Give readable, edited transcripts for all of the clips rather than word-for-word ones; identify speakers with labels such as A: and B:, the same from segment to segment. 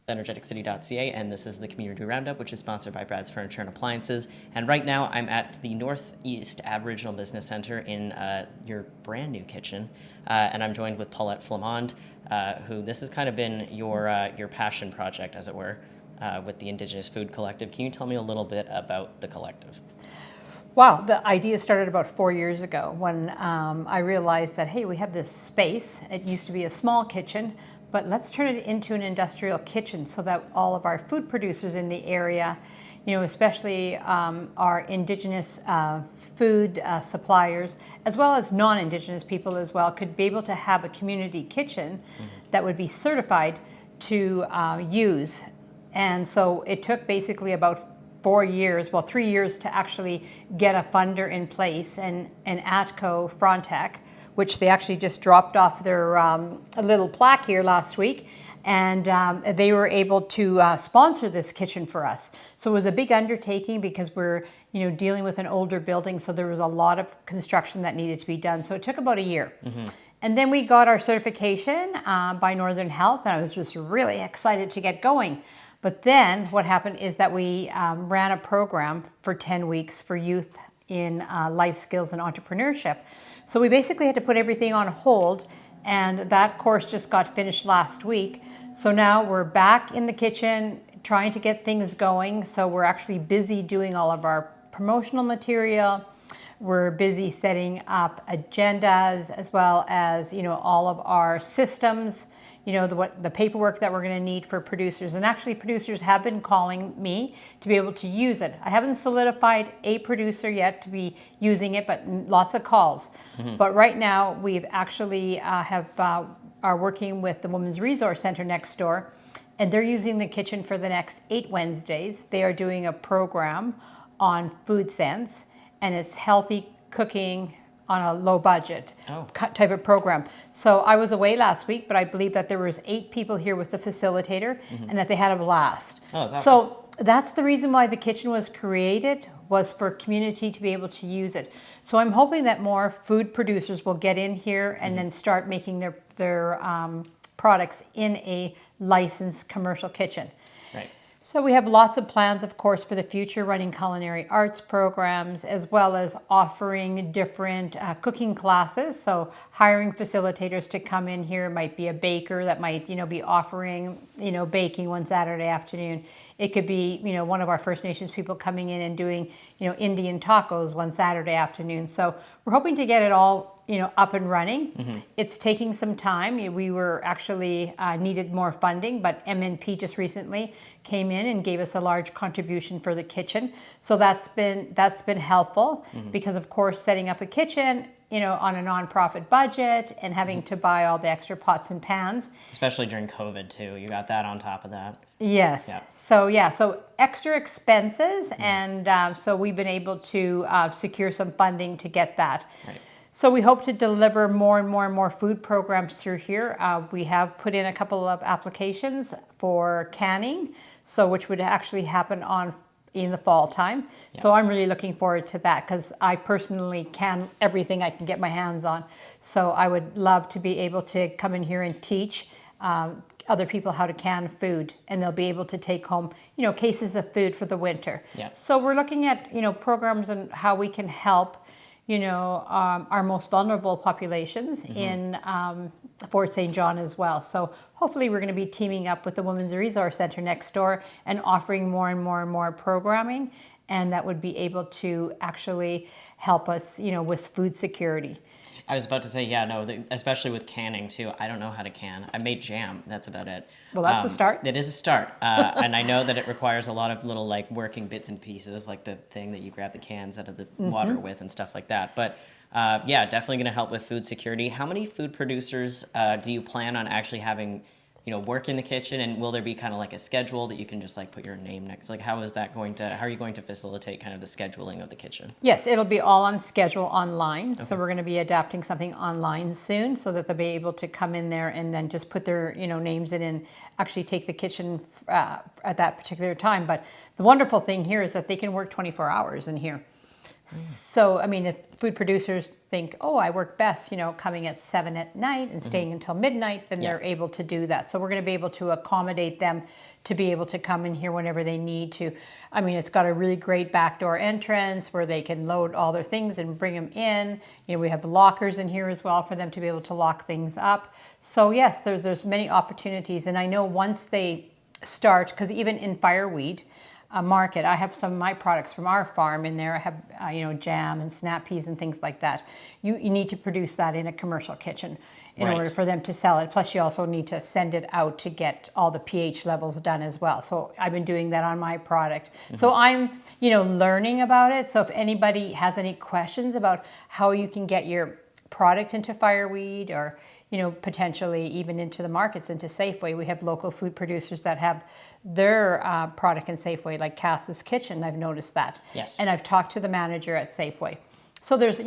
A: energeticcity.ca, and this is the Community Roundup, which is sponsored by Brad's Furniture and Appliances. And right now I'm at the Northeast Aboriginal Business Center in your brand new kitchen, and I'm joined with Paulette Flamond, who this has kind of been your passion project, as it were, with the Indigenous Food Collective. Can you tell me a little bit about the collective?
B: Wow, the idea started about 4 years ago when I realized that, hey, we have this space. It used to be a small kitchen, but let's turn it into an industrial kitchen so that all of our food producers in the area, especially our Indigenous food suppliers, as well as non-Indigenous people as well, could be able to have a community kitchen that would be certified to use. And so it took basically about 4 years, well, 3 years to actually get a funder in place, and ATCO Frontec, which they actually just dropped off their a little plaque here last week, and they were able to sponsor this kitchen for us. So it was a big undertaking because we're dealing with an older building, so there was a lot of construction that needed to be done. So it took about a year. And then we got our certification by Northern Health, and I was just really excited to get going. But then what happened is that we ran a program for 10 weeks for youth in life skills and entrepreneurship. So we basically had to put everything on hold, and that course just got finished last week. So now we're back in the kitchen trying to get things going. So we're actually busy doing all of our promotional material. We're busy setting up agendas, as well as all of our systems, the paperwork that we're going to need for producers. And actually producers have been calling me to be able to use it. I haven't solidified a producer yet to be using it, but lots of calls. But right now we've actually are working with the Women's Resource Center next door, and they're using the kitchen for the next 8 Wednesdays. They are doing a program on food sense, and it's healthy cooking on a low budget type of program. So I was away last week, but I believe that there was 8 people here with the facilitator, and that they had a blast.
A: Oh, that's awesome.
B: So that's the reason why the kitchen was created, was for community to be able to use it. So I'm hoping that more food producers will get in here and then start making their products in a licensed commercial kitchen.
A: Right.
B: So we have lots of plans, of course, for the future, running culinary arts programs, as well as offering different cooking classes. So hiring facilitators to come in here. It might be a baker that might, be offering, baking one Saturday afternoon. It could be, one of our First Nations people coming in and doing, Indian tacos one Saturday afternoon. So we're hoping to get it all, up and running. It's taking some time. We were actually needed more funding, but MNP just recently came in and gave us a large contribution for the kitchen. So that's been helpful, because of course setting up a kitchen, on a nonprofit budget and having to buy all the extra pots and pans.
A: Especially during COVID too, you got that on top of that.
B: Yes.
A: Yeah.
B: So extra expenses, and so we've been able to secure some funding to get that.
A: Right.
B: So we hope to deliver more and more food programs through here. We have put in a couple of applications for canning, which would actually happen in the fall time. Yeah. So I'm really looking forward to that, because I personally can everything I can get my hands on. So I would love to be able to come in here and teach other people how to can food, and they'll be able to take home, cases of food for the winter.
A: Yeah.
B: So we're looking at, programs and how we can help our most vulnerable populations in Fort St. John as well. So hopefully we're going to be teaming up with the Women's Resource Center next door and offering more and more programming, and that would be able to actually help us, with food security.
A: I was about to say, especially with canning too. I don't know how to can. I made jam. That's about it.
B: Well, that's a start.
A: It is a start. And I know that it requires a lot of little working bits and pieces, like the thing that you grab the cans out of the water with and stuff like that. But definitely going to help with food security. How many food producers do you plan on actually having, work in the kitchen? And will there be kind of a schedule that you can just put your name next? How are you going to facilitate kind of the scheduling of the kitchen?
B: Yes, it'll be all on schedule online. Okay. So we're going to be adapting something online soon, so that they'll be able to come in there and then just put their names in and actually take the kitchen at that particular time. But the wonderful thing here is that they can work 24 hours in here. So, I mean, if food producers think, oh, I work best, coming at 7 at night and staying until midnight, then they're able to do that. So we're going to be able to accommodate them to be able to come in here whenever they need to. I mean, it's got a really great backdoor entrance where they can load all their things and bring them in. We have lockers in here as well for them to be able to lock things up. So yes, there's many opportunities. And I know once they start, because even in fireweed, market, I have some of my products from our farm in there. I have, jam and snap peas and things like that. You need to produce that in a commercial kitchen in order for them to sell it. Plus, you also need to send it out to get all the pH levels done as well. So I've been doing that on my product. So I'm, learning about it. So if anybody has any questions about how you can get your product into fireweed or, potentially even into the markets, into Safeway, we have local food producers that have their product in Safeway, like Cass's Kitchen. I've noticed that.
A: Yes.
B: And I've talked to the manager at Safeway. So there's,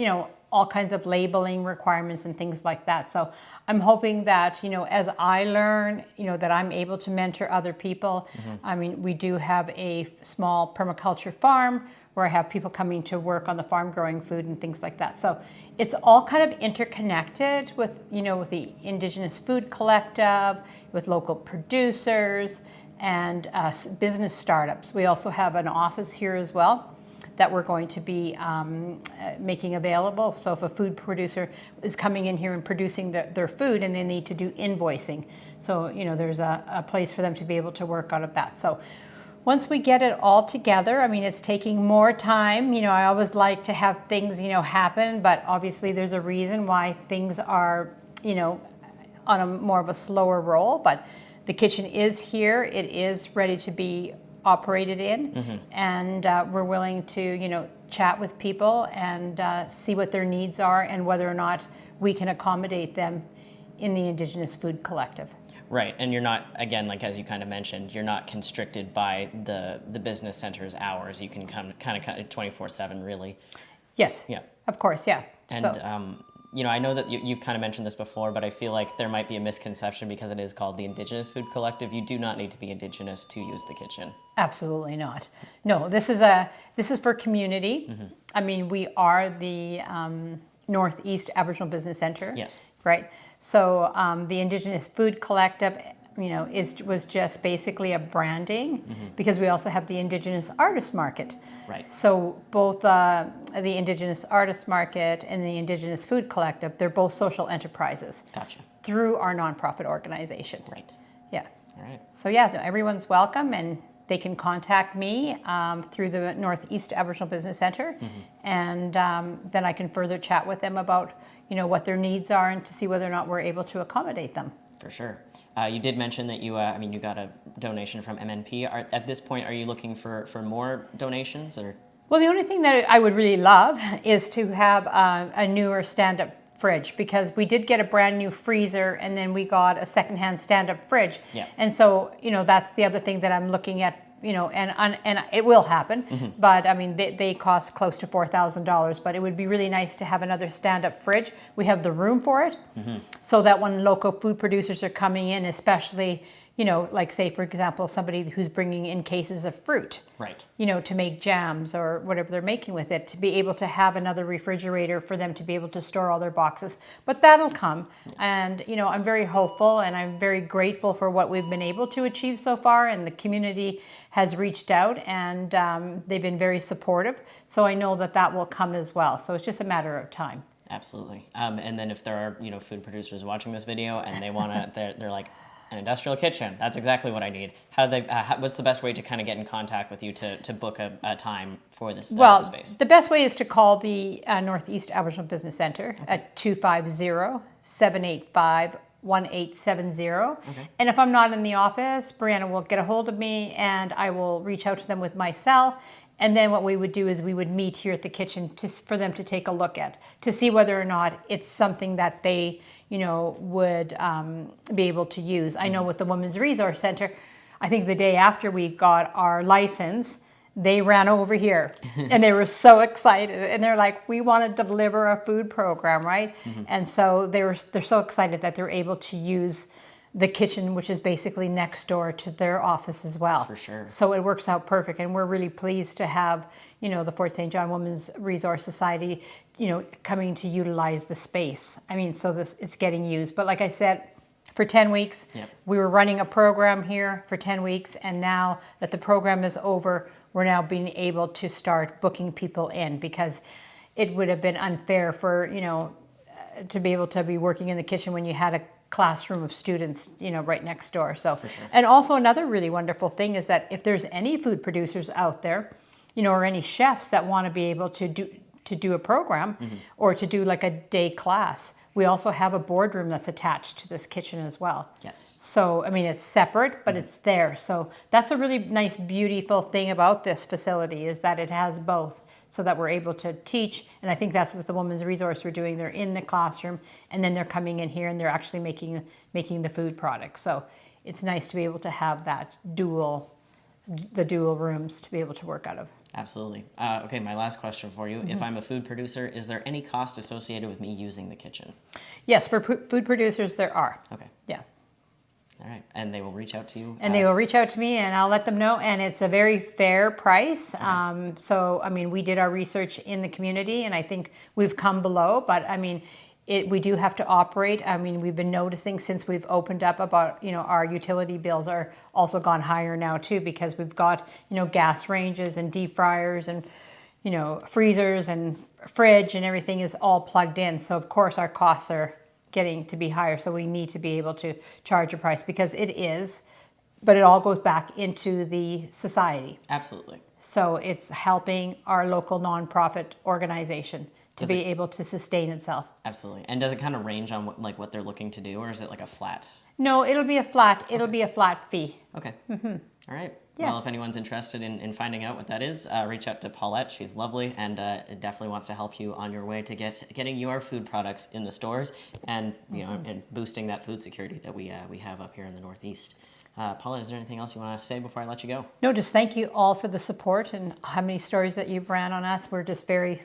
B: all kinds of labeling requirements and things like that. So I'm hoping that, as I learn, that I'm able to mentor other people. I mean, we do have a small permaculture farm where I have people coming to work on the farm growing food and things like that. So it's all kind of interconnected with, with the Indigenous Food Collective, with local producers and business startups. We also have an office here as well that we're going to be making available. So if a food producer is coming in here and producing their food and they need to do invoicing, so there's a place for them to be able to work out of that. So once we get it all together, I mean, it's taking more time. I always like to have things, happen, but obviously there's a reason why things are, on a more of a slower roll. But the kitchen is here. It is ready to be operated in, and we're willing to, chat with people and see what their needs are and whether or not we can accommodate them in the Indigenous Food Collective.
A: Right, and you're not, again, like as you kind of mentioned, you're not constricted by the business center's hours. You can kind of 24/7, really.
B: Yes.
A: Yeah.
B: Of course, yeah.
A: And I know that you've kind of mentioned this before, but I feel like there might be a misconception because it is called the Indigenous Food Collective. You do not need to be Indigenous to use the kitchen.
B: Absolutely not. No, this is for community. I mean, we are the Northeast Aboriginal Business Center.
A: Yes.
B: Right. So the Indigenous Food Collective, was just basically a branding because we also have the Indigenous Artist Market.
A: Right.
B: So both the Indigenous Artist Market and the Indigenous Food Collective, they're both social enterprises.
A: Gotcha.
B: Through our nonprofit organization.
A: Right.
B: Yeah.
A: All right.
B: So yeah, everyone's welcome, and they can contact me through the Northeast Aboriginal Business Center, and then I can further chat with them about what their needs are and to see whether or not we're able to accommodate them.
A: For sure. You did mention that you got a donation from MNP. At this point, are you looking for more donations or?
B: Well, the only thing that I would really love is to have a newer stand-up fridge, because we did get a brand new freezer and then we got a secondhand stand-up fridge.
A: Yeah.
B: And so, that's the other thing that I'm looking at, and it will happen, but I mean, they cost close to $4,000, but it would be really nice to have another stand-up fridge. We have the room for it, so that when local food producers are coming in, especially, like say, for example, somebody who's bringing in cases of fruit,
A: right,
B: to make jams or whatever they're making with it, to be able to have another refrigerator for them to be able to store all their boxes. But that'll come. And, I'm very hopeful and I'm very grateful for what we've been able to achieve so far. And the community has reached out and they've been very supportive. So I know that will come as well. So it's just a matter of time.
A: Absolutely. And then if there are, food producers watching this video and they want to, they're like, an industrial kitchen. That's exactly what I need. How do they? What's the best way to kind of get in contact with you to book a time for this space?
B: The best way is to call the Northeast Aboriginal Business Center at 250-785-1870. And if I'm not in the office, Brianna will get a hold of me and I will reach out to them with my cell. And then what we would do is we would meet here at the kitchen for them to take a look at, to see whether or not it's something that they, would be able to use. I know with the Women's Resource Center, I think the day after we got our license, they ran over here and they were so excited. And they're like, we want to deliver a food program, right? And so they're so excited that they're able to use the kitchen, which is basically next door to their office as well.
A: For sure.
B: So it works out perfect, and we're really pleased to have, the Fort St. John Women's Resource Society, coming to utilize the space. I mean, so it's getting used. But like I said, for 10 weeks,
A: Yep.
B: we were running a program here for 10 weeks, and now that the program is over, we're now being able to start booking people in, because it would have been unfair for, to be able to be working in the kitchen when you had a classroom of students, right next door. So,
A: For sure.
B: And also another really wonderful thing is that if there's any food producers out there, or any chefs that want to be able to do a program or to do like a day class, we also have a boardroom that's attached to this kitchen as well.
A: Yes.
B: So, I mean, it's separate, but it's there. So that's a really nice, beautiful thing about this facility, is that it has both, so that we're able to teach. And I think that's what the Women's Resource were doing. They're in the classroom, and then they're coming in here and they're actually making the food products. So it's nice to be able to have that dual rooms to be able to work out of.
A: Absolutely. Okay, my last question for you. If I'm a food producer, is there any cost associated with me using the kitchen?
B: Yes, for food producers there are.
A: Okay.
B: Yeah.
A: All right. And they will reach out to you?
B: And they will reach out to me, and I'll let them know. And it's a very fair price. Okay. So, I mean, we did our research in the community, and I think we've come below. But, I mean, we do have to operate. I mean, we've been noticing since we've opened up about, our utility bills are also gone higher now, too, because we've got, gas ranges and deep fryers and, freezers and fridge, and everything is all plugged in. So, of course, our costs are getting to be higher, so we need to be able to charge a price, because it is, but it all goes back into the society.
A: Absolutely.
B: So it's helping our local nonprofit organization to be able to sustain itself.
A: Absolutely. And does it kind of range on what they're looking to do, or is it like a flat?
B: No, it'll be a flat fee.
A: Okay. All right.
B: Yes.
A: Well, if anyone's interested in finding out what that is, reach out to Paulette. She's lovely, and definitely wants to help you on your way to getting your food products in the stores, and and boosting that food security that we have up here in the Northeast. Paulette, is there anything else you want to say before I let you go?
B: No, just thank you all for the support and how many stories that you've ran on us. We're just very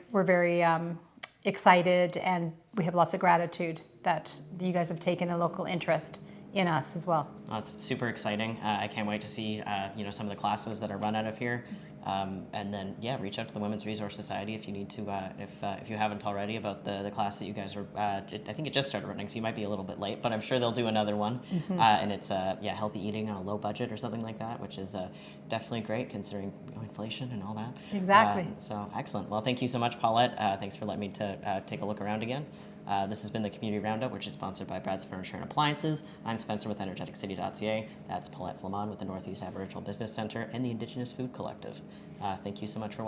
B: excited, and we have lots of gratitude that you guys have taken a local interest in us as well.
A: Well, it's super exciting. I can't wait to see some of the classes that are run out of here, and then reach out to the Women's Resource Society if you need to, if you haven't already, about the class that you guys are. I think it just started running, so you might be a little bit late, but I'm sure they'll do another one. And it's healthy eating on a low budget or something like that, which is definitely great considering inflation and all that.
B: Exactly.
A: So excellent. Well, thank you so much, Paulette. Thanks for letting me to take a look around again. This has been the Community Roundup, which is sponsored by Brad's Furniture and Appliances. I'm Spencer with EnergeticCity.ca. That's Paulette Flamond with the Northeast Aboriginal Business Center and the Indigenous Food Collective. Thank you so much for watching.